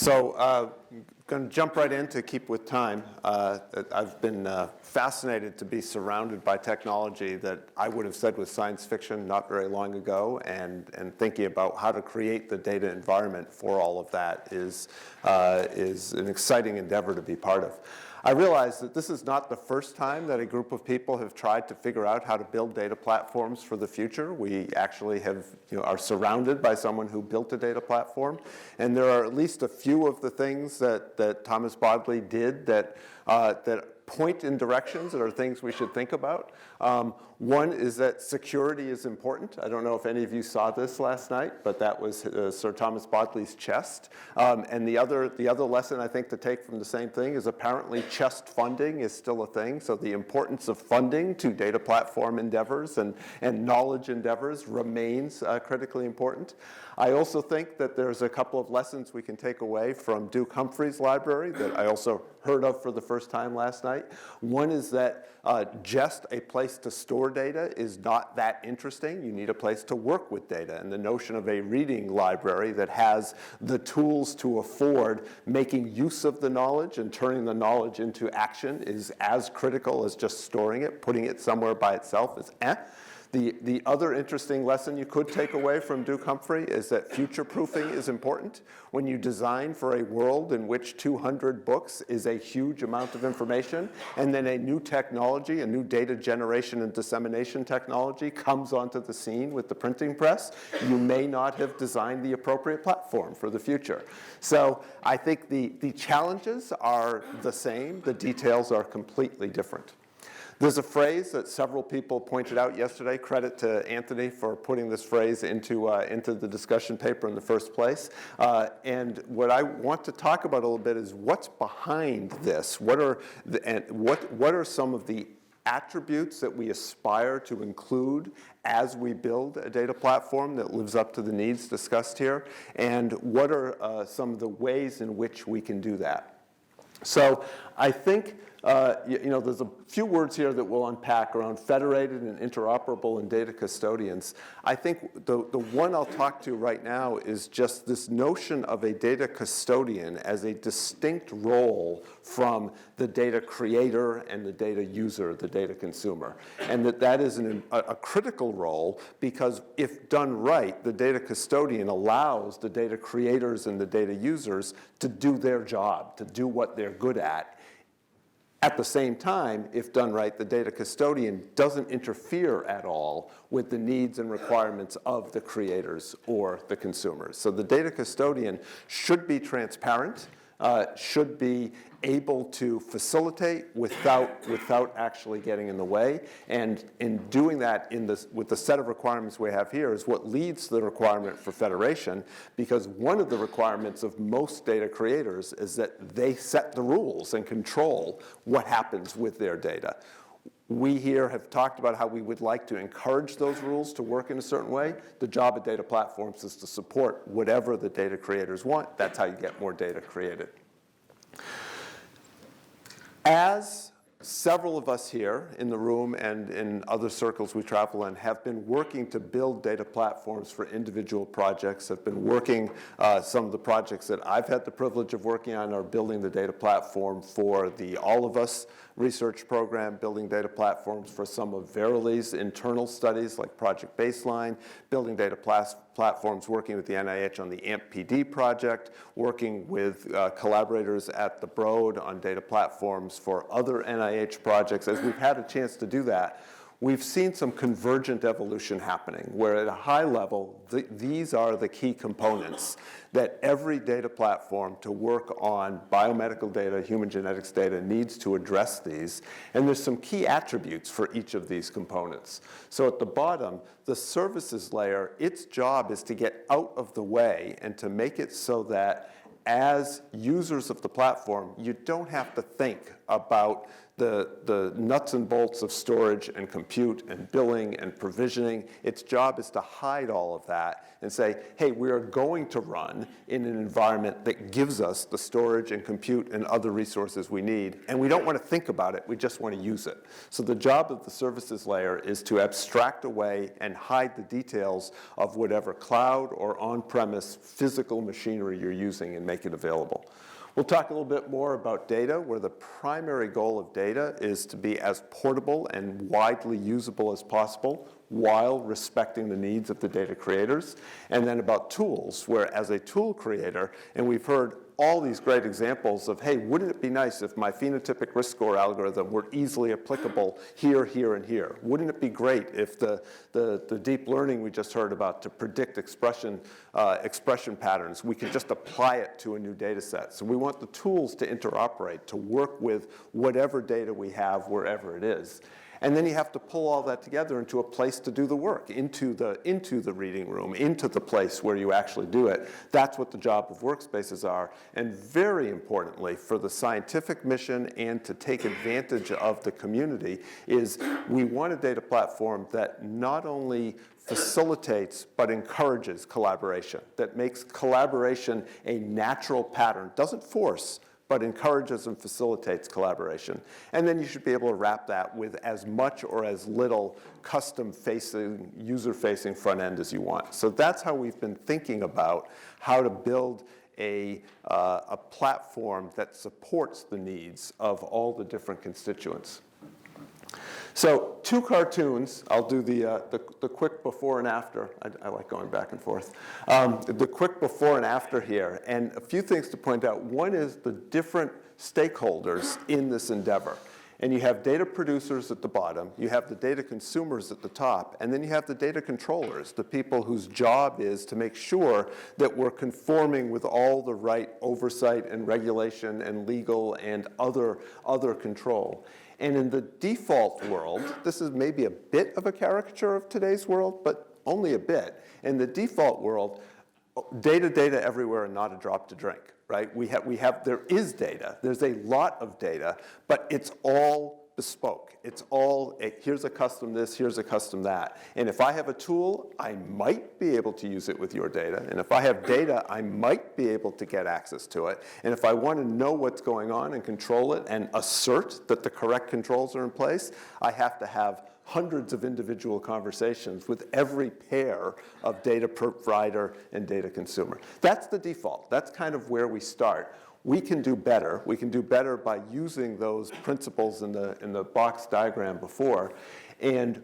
I'm going to jump right in to keep with time. I've been fascinated to be surrounded by technology that I would have said was science fiction not very long ago, and thinking about how to create the data environment for all of that is an exciting endeavor to be part of. I realize that this is not the first time that a group of people have tried to figure out how to build data platforms for the future. We actually are surrounded by someone who built a data platform. And there are at least a few of the things that Thomas Bodley did that point in directions that are things we should think about. One is that security is important. I don't know if any of you saw this last night, but that was Sir Thomas Bodley's chest. And the other lesson I think to take from the same thing is apparently chest funding is still a thing. So the importance of funding to data platform endeavors and knowledge endeavors remains critically important. I also think that there's a couple of lessons we can take away from Duke Humphrey's library that I also heard of for the first time last night. One is that just a place to store data is not that interesting. You need a place to work with data. And the notion of a reading library that has the tools to afford making use of the knowledge and turning the knowledge into action is as critical as just storing it. Putting it somewhere by itself is The other interesting lesson you could take away from Duke Humphrey is that future-proofing is important. When you design for a world in which 200 books is a huge amount of information, and then a new technology, a new data generation and dissemination technology comes onto the scene with the printing press, you may not have designed the appropriate platform for the future. So I think the challenges are the same. The details are completely different. There's a phrase that several people pointed out yesterday. Credit to Anthony for putting this phrase into the discussion paper in the first place. And what I want to talk about a little bit is what's behind this. What are some of the attributes that we aspire to include as we build a data platform that lives up to the needs discussed here? And what are some of the ways in which we can do that? So I think there's a few words here that we'll unpack around federated and interoperable and data custodians. I think the one I'll talk to right now is just this notion of a data custodian as a distinct role from the data creator and the data user, the data consumer. And that is a critical role because if done right, the data custodian allows the data creators and the data users to do their job, to do what they're good at. At the same time, if done right, the data custodian doesn't interfere at all with the needs and requirements of the creators or the consumers. So the data custodian should be transparent, should be able to facilitate without actually getting in the way. And in doing that with the set of requirements we have here is what leads to the requirement for federation, because one of the requirements of most data creators is that they set the rules and control what happens with their data. We here have talked about how we would like to encourage those rules to work in a certain way. The job of data platforms is to support whatever the data creators want. That's how you get more data created. As several of us here in the room and in other circles we travel in have been working to build data platforms for individual projects, have been working, some of the projects that I've had the privilege of working on are building the data platform for the All of Us research program, building data platforms for some of Verily's internal studies like Project Baseline, building data platforms working with the NIH on the AMP-PD project, working with collaborators at the Broad on data platforms for other NIH projects. As we've had a chance to do that, we've seen some convergent evolution happening, where at a high level, these are the key components that every data platform to work on biomedical data, human genetics data, needs to address these. And there's some key attributes for each of these components. So at the bottom, the services layer, its job is to get out of the way and to make it so that as users of the platform, you don't have to think about the nuts and bolts of storage and compute and billing and provisioning. Its job is to hide all of that and say, hey, we are going to run in an environment that gives us the storage and compute and other resources we need, and we don't want to think about it, we just want to use it. So the job of the services layer is to abstract away and hide the details of whatever cloud or on-premise physical machinery you're using and make it available. We'll talk a little bit more about data, where the primary goal of data is to be as portable and widely usable as possible while respecting the needs of the data creators. And then about tools, where as a tool creator, and we've heard all these great examples of, hey, wouldn't it be nice if my phenotypic risk score algorithm were easily applicable here, here, and here? Wouldn't it be great if the deep learning we just heard about to predict expression patterns, we could just apply it to a new data set? So we want the tools to interoperate, to work with whatever data we have wherever it is. And then you have to pull all that together into a place to do the work, into the reading room, into the place where you actually do it. That's what the job of workspaces are. And very importantly, for the scientific mission and to take advantage of the community, is we want a data platform that not only facilitates but encourages collaboration, that makes collaboration a natural pattern, doesn't force, but encourages and facilitates collaboration. And then you should be able to wrap that with as much or as little custom-facing, user-facing front end as you want. So that's how we've been thinking about how to build a platform that supports the needs of all the different constituents. So 2 cartoons. I'll do the quick before and after. I like going back and forth. The quick before and after here. And a few things to point out. One is the different stakeholders in this endeavor. And you have data producers at the bottom, you have the data consumers at the top, and then you have the data controllers, the people whose job is to make sure that we're conforming with all the right oversight and regulation and legal and other control. And in the default world, this is maybe a bit of a caricature of today's world, but only a bit. In the default world, data everywhere and not a drop to drink, right? There is data, there's a lot of data, but it's all bespoke. It's all, here's a custom this, here's a custom that. And if I have a tool, I might be able to use it with your data. And if I have data, I might be able to get access to it. And if I want to know what's going on and control it and assert that the correct controls are in place, I have to have hundreds of individual conversations with every pair of data provider and data consumer. That's the default. That's kind of where we start. We can do better. We can do better by using those principles in the box diagram before. And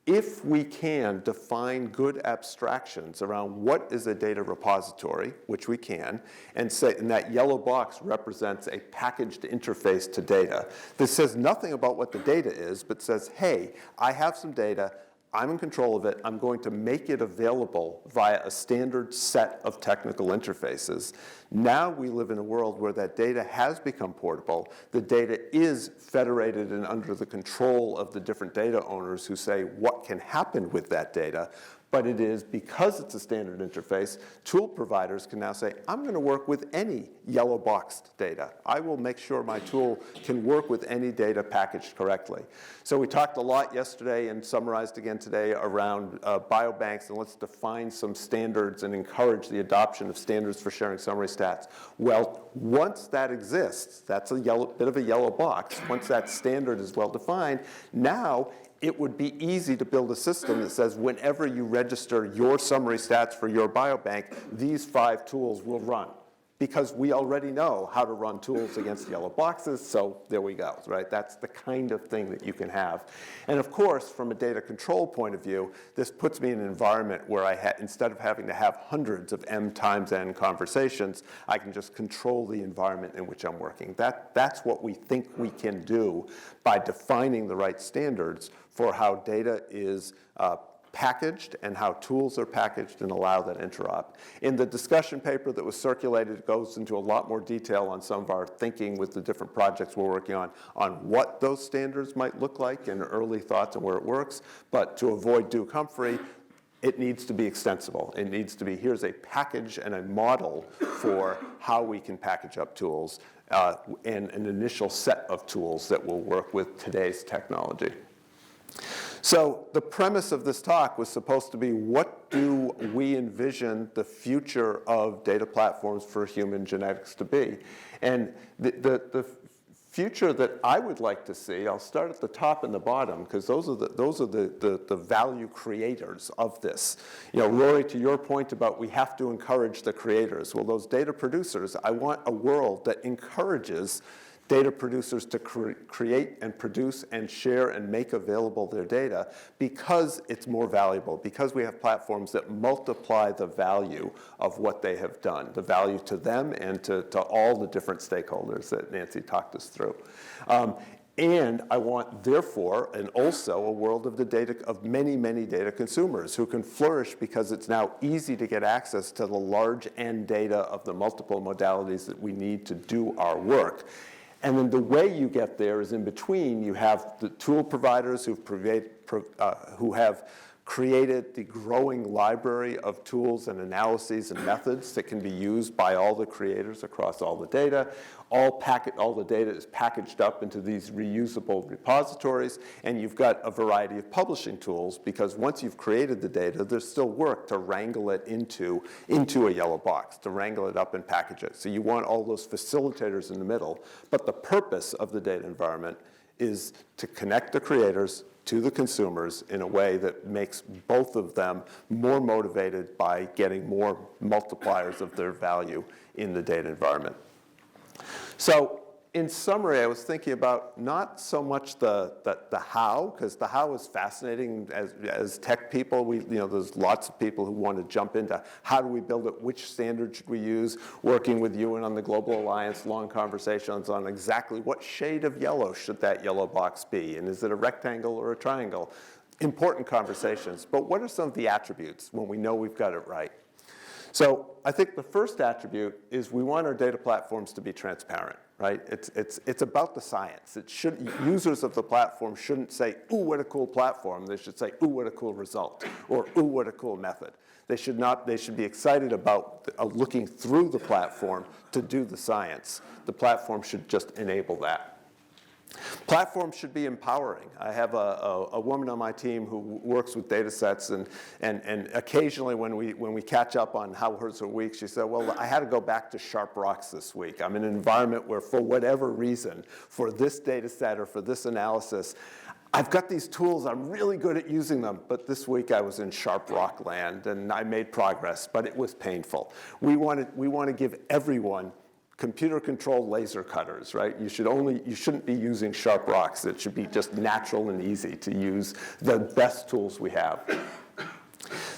if we can define good abstractions around what is a data repository, which we can, and say, and that yellow box represents a packaged interface to data. This says nothing about what the data is, but says, hey, I have some data, I'm in control of it, I'm going to make it available via a standard set of technical interfaces. Now we live in a world where that data has become portable. The data is federated and under the control of the different data owners who say what can happen with that data. But it is, because it's a standard interface, tool providers can now say, I'm going to work with any yellow boxed data. I will make sure my tool can work with any data packaged correctly. So we talked a lot yesterday and summarized again today around biobanks, and let's define some standards and encourage the adoption of standards for sharing summary stats. Well, once that exists, that's a bit of a yellow box. Once that standard is well defined, now it would be easy to build a system that says whenever you register your summary stats for your biobank, these 5 tools will run. Because we already know how to run tools against yellow boxes, so there we go, right? That's the kind of thing that you can have. And of course, from a data control point of view, this puts me in an environment where instead of having to have hundreds of M times N conversations, I can just control the environment in which I'm working. That's what we think we can do by defining the right standards for how data is packaged and how tools are packaged and allow that interop. In the discussion paper that was circulated, it goes into a lot more detail on some of our thinking with the different projects we're working on what those standards might look like and early thoughts on where it works. But to avoid Duke Humphrey, it needs to be extensible. It needs to be, here's a package and a model for how we can package up tools. and an initial set of tools that will work with today's technology. So the premise of this talk was supposed to be, what do we envision the future of data platforms for human genetics to be? And the future that I would like to see, I'll start at the top and the bottom, because those are the value creators of this. You know, Rory, to your point about we have to encourage the creators. Well, those data producers, I want a world that encourages data producers to create and produce and share and make available their data, because it's more valuable, because we have platforms that multiply the value of what they have done, the value to them and to all the different stakeholders that Nancy talked us through. And I want, therefore, and also a world of the data, of many, many data consumers who can flourish, because it's now easy to get access to the large end data of the multiple modalities that we need to do our work. And then the way you get there is in between. You have the tool providers who have created the growing library of tools and analyses and methods that can be used by all the creators across all the data. All the data is packaged up into these reusable repositories, and you've got a variety of publishing tools, because once you've created the data, there's still work to wrangle it into a yellow box, to wrangle it up and package it. So you want all those facilitators in the middle, but the purpose of the data environment is to connect the creators to the consumers in a way that makes both of them more motivated by getting more multipliers of their value in the data environment. So in summary, I was thinking about not so much the how, because the how is fascinating. As tech people, there's lots of people who want to jump into how do we build it, which standard should we use, working with you and on the Global Alliance, long conversations on exactly what shade of yellow should that yellow box be, and is it a rectangle or a triangle? Important conversations, but what are some of the attributes when we know we've got it right? So I think the first attribute is we want our data platforms to be transparent, right? It's about the science. Users of the platform shouldn't say, ooh, what a cool platform. They should say, ooh, what a cool result, or ooh, what a cool method. They should be excited about looking through the platform to do the science. The platform should just enable that. Platforms should be empowering. I have a woman on my team who works with data sets, and occasionally when we catch up on how was her week, she said, well, I had to go back to Sharp Rocks this week. I'm in an environment where, for whatever reason, for this data set or for this analysis, I've got these tools, I'm really good at using them, but this week I was in Sharp Rock land and I made progress, but it was painful. We want to give everyone computer-controlled laser cutters, right? You shouldn't be using Sharp Rocks. It should be just natural and easy to use the best tools we have.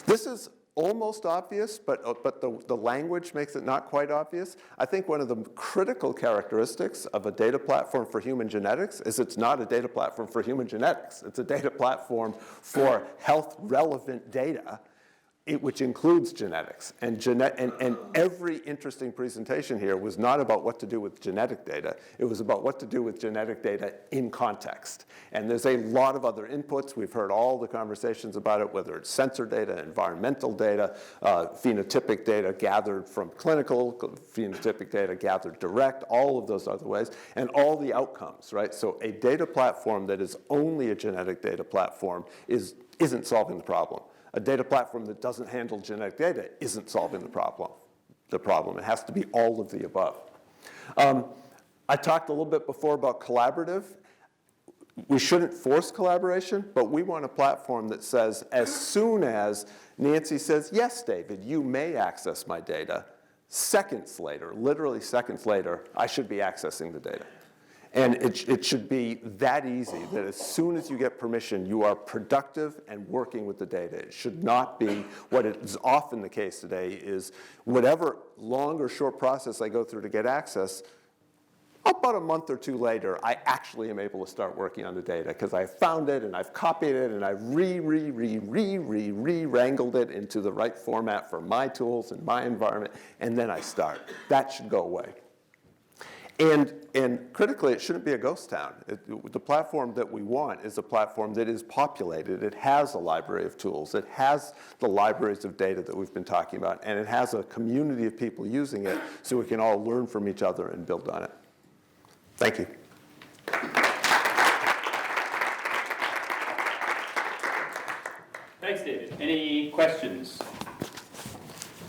This is almost obvious, but the language makes it not quite obvious. I think one of the critical characteristics of a data platform for human genetics is it's not a data platform for human genetics. It's a data platform for health-relevant data, which includes genetics. And every interesting presentation here was not about what to do with genetic data. It was about what to do with genetic data in context. And there's a lot of other inputs. We've heard all the conversations about it, whether it's sensor data, environmental data, phenotypic data gathered from clinical, phenotypic data gathered direct, all of those other ways, and all the outcomes, right? So a data platform that is only a genetic data platform isn't solving the problem. A data platform that doesn't handle genetic data isn't solving the problem. It has to be all of the above. I talked a little bit before about collaborative. We shouldn't force collaboration, but we want a platform that says, as soon as Nancy says, yes, David, you may access my data, seconds later, literally seconds later, I should be accessing the data. And it should be that easy that as soon as you get permission, you are productive and working with the data. It should not be what is often the case today is whatever long or short process I go through to get access, about a month or two later, I actually am able to start working on the data because I found it and I've copied it and I've wrangled it into the right format for my tools and my environment, and then I start. That should go away. And critically, it shouldn't be a ghost town. The platform that we want is a platform that is populated. It has a library of tools. It has the libraries of data that we've been talking about, and it has a community of people using it so we can all learn from each other and build on it. Thank you. Thanks, David. Any questions?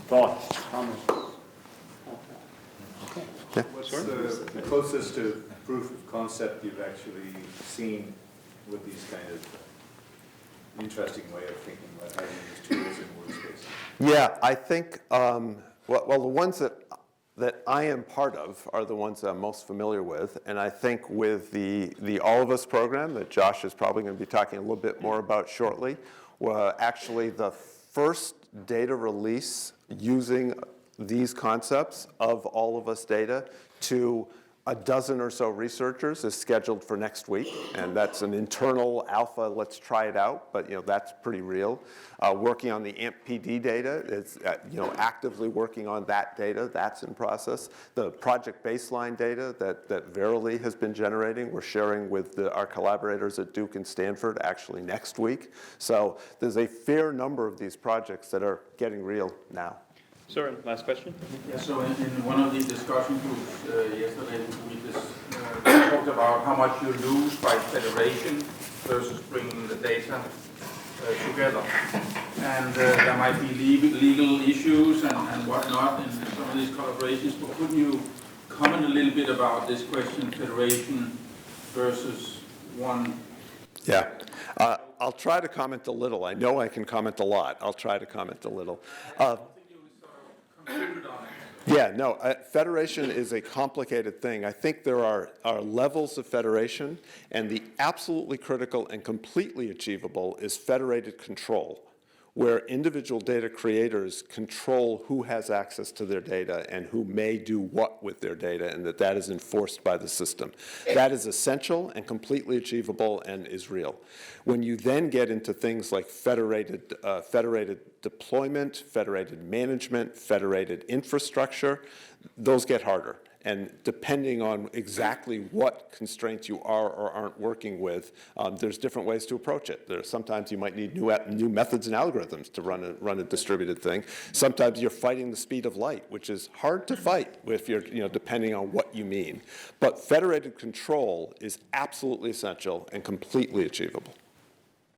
Thoughts? Comments? Yeah. What's the closest to proof of concept you've actually seen with these kind of interesting way of thinking about having these tools in workspace? Yeah, I think, well, the ones that I am part of are the ones that I'm most familiar with. And I think with the All of Us program that Josh is probably going to be talking a little bit more about shortly, actually the first data release using these concepts of All of Us data to a dozen or so researchers is scheduled for next week, and that's an internal alpha, let's try it out, but that's pretty real. Working on the AMP-PD data, is actively working on that data, that's in process. The project baseline data that Verily has been generating, we're sharing with our collaborators at Duke and Stanford actually next week. So there's a fair number of these projects that are getting real now. Søren, last question. Yeah, so in one of the discussion groups yesterday, we just talked about how much you lose by federation versus bringing the data together. And there might be legal issues and whatnot in some of these collaborations, but couldn't you comment a little bit about this question, federation versus one? Yeah. I'll try to comment a little. I know I can comment a lot. I'll try to comment a little. Yeah, no, federation is a complicated thing. I think there are levels of federation, and the absolutely critical and completely achievable is federated control, where individual data creators control who has access to their data and who may do what with their data, and that is enforced by the system. That is essential and completely achievable and is real. When you then get into things like federated deployment, federated management, federated infrastructure, those get harder. And depending on exactly what constraints you are or aren't working with, there's different ways to approach it. Sometimes you might need new methods and algorithms to run a distributed thing. Sometimes you're fighting the speed of light, which is hard to fight if you're, depending on what you mean. But federated control is absolutely essential and completely achievable.